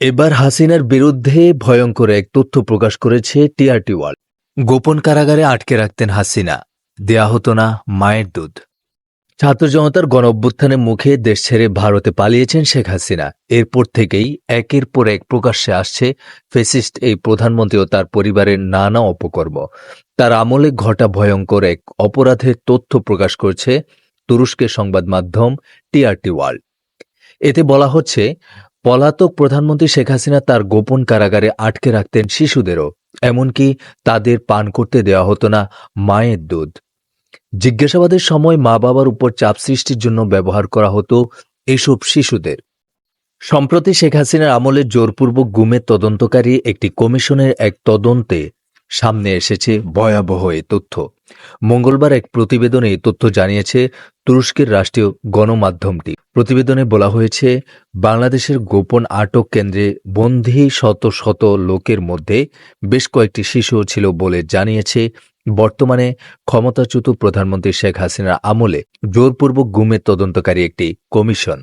এবার হাসিনার বিরুদ্ধে ভয়ঙ্কর এক তথ্য প্রকাশ করেছে টিআরটি ওয়ার্ল্ড। গোপন কারাগারে আটকে রাখতেন হাসিনা, দেয়া হতো না মায়ের দুধ। ছাত্র জনতার গণঅভ্যুত্থানের মুখে দেশ ছেড়ে ভারতে পালিয়েছেন শেখ হাসিনা। এরপর থেকেই একের পর এক প্রকাশ্যে আসছে ফ্যাসিস্ট এই প্রধানমন্ত্রী ও তার পরিবারের নানা অপকর্ম। তার আমলে ঘটা ভয়ঙ্কর এক অপরাধের তথ্য প্রকাশ করছে তুরস্কের সংবাদ মাধ্যম টিআরটি ওয়ার্ল্ড। এতে বলা হচ্ছে, পলাতক প্রধানমন্ত্রী শেখ হাসিনা তার গোপন কারাগারে আটকে রাখতেন শিশুদেরও, এমনকি তাদের পান করতে দেওয়া হতো না মায়ের দুধ। জিজ্ঞাসাবাদের সময় মা বাবার উপর চাপ সৃষ্টির জন্য ব্যবহার করা হতো এসব শিশুদের। সম্প্রতি শেখ হাসিনার আমলে জোরপূর্বক গুমের তদন্তকারী একটি কমিশনের এক তদন্তে সামনে এসেছে ভয়াবহ এই তথ্য। মঙ্গলবার এক প্রতিবেদনে এই তথ্য জানিয়েছে তুরস্কের রাষ্ট্রীয় গণমাধ্যমটি। প্রতিবেদনে বলা হয়েছে, বাংলাদেশের গোপন আটক কেন্দ্রে বন্দী শত শত লোকের মধ্যে বেশ কয়েকটি শিশুও ছিল বলে জানিয়েছে বর্তমানে ক্ষমতাচ্যুত প্রধানমন্ত্রী শেখ হাসিনার আমলে জোরপূর্বক গুমের তদন্তকারী একটি কমিশন।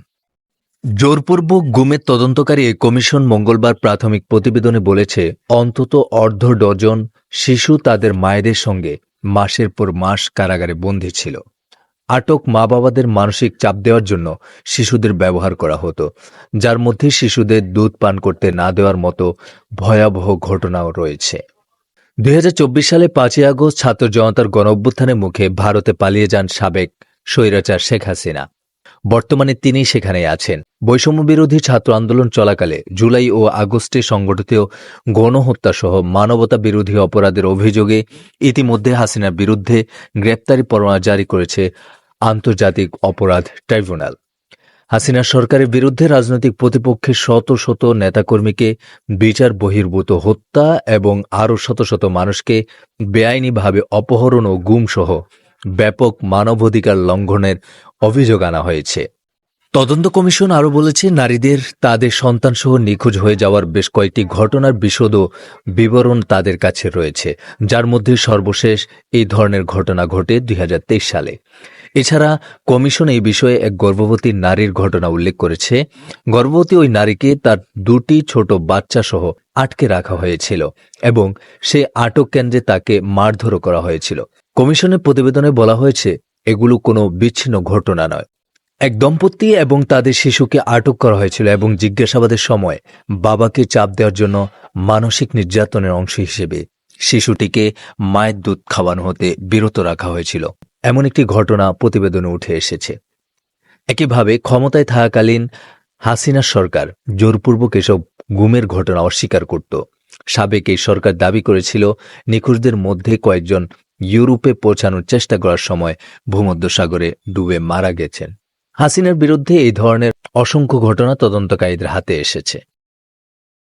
জোরপূর্বক গুমের তদন্তকারী এই কমিশন মঙ্গলবার প্রাথমিক প্রতিবেদনে বলেছে, অন্তত অর্ধ ডজন শিশু তাদের মায়েদের সঙ্গে মাসের পর মাস কারাগারে বন্দী ছিল। আটক মা বাবাদের মানসিক চাপ দেওয়ার জন্য শিশুদের ব্যবহার করা হতো, যার মধ্যে শিশুদের দুধ পান করতে না দেওয়ার মতো ভয়াবহ ঘটনাও রয়েছে। 2024 সালে 5ই আগস্ট ছাত্র জনতার গণঅভ্যুত্থানের মুখে ভারতে পালিয়ে যান সাবেক স্বৈরাচার শেখ হাসিনা। বর্তমানে তিনি সেখানেই আছেন। বৈষম্য বিরোধী ছাত্র আন্দোলন চলাকালে জুলাই ও আগস্টে সংগঠিত গণহত্যা সহ মানবতা বিরোধী অপরাধের অভিযোগে ইতিমধ্যে হাসিনার বিরুদ্ধে গ্রেপ্তারি পরোয়ানা জারি করেছে আন্তর্জাতিক অপরাধ ট্রাইব্যুনাল। হাসিনা সরকারের বিরুদ্ধে রাজনৈতিক প্রতিপক্ষের শত শত নেতাকর্মীকে বিচার বহির্ভূত হত্যা এবং আরও শত শত মানুষকে বেআইনিভাবে অপহরণ ও গুম সহ ব্যাপক মানবাধিকার লঙ্ঘনের অভিযোগ আনা হয়েছে। তদন্ত কমিশন আরও বলেছে, নারীদের তাদের সন্তানসহ নিখোঁজ হয়ে যাওয়ার বেশ কয়েকটি ঘটনার বিশদ বিবরণ তাদের কাছে রয়েছে, যার মধ্যে সর্বশেষ এই ধরনের ঘটনা ঘটে 2023 সালে। এছাড়া কমিশন এই বিষয়ে এক গর্ভবতী নারীর ঘটনা উল্লেখ করেছে। গর্ভবতী ওই নারীকে তার 2টি ছোট বাচ্চা সহ আটকে রাখা হয়েছিল এবং সেই আটক কেন্দ্রে তাকে মারধরও করা হয়েছিল। কমিশনের প্রতিবেদনে বলা হয়েছে, এগুলো কোনো বিচ্ছিন্ন ঘটনা নয়। এক দম্পতি এবং তাদের শিশুকে আটক করা হয়েছিল এবং জিজ্ঞাসাবাদের সময় বাবাকে চাপ দেওয়ার জন্য মানসিক নির্যাতনের অংশ হিসেবে শিশুটিকে মায়ের দুধ খাওয়ানো হতে বিরত রাখা হয়েছিল, এমন একটি ঘটনা প্রতিবেদনে উঠে এসেছে। একইভাবে ক্ষমতায় থাকাকালীন হাসিনা সরকার জোরপূর্বক এসব গুমের ঘটনা অস্বীকার করত। সাবেক এই সরকার দাবি করেছিল, নিখোঁজদের মধ্যে কয়েকজন ইউরোপে পৌঁছানোর চেষ্টা করার সময় ভূমধ্যসাগরে ডুবে মারা গেছেন। হাসিনার বিরুদ্ধে এই ধরনের অসংখ্য ঘটনা তদন্তকারীদের হাতে এসেছে।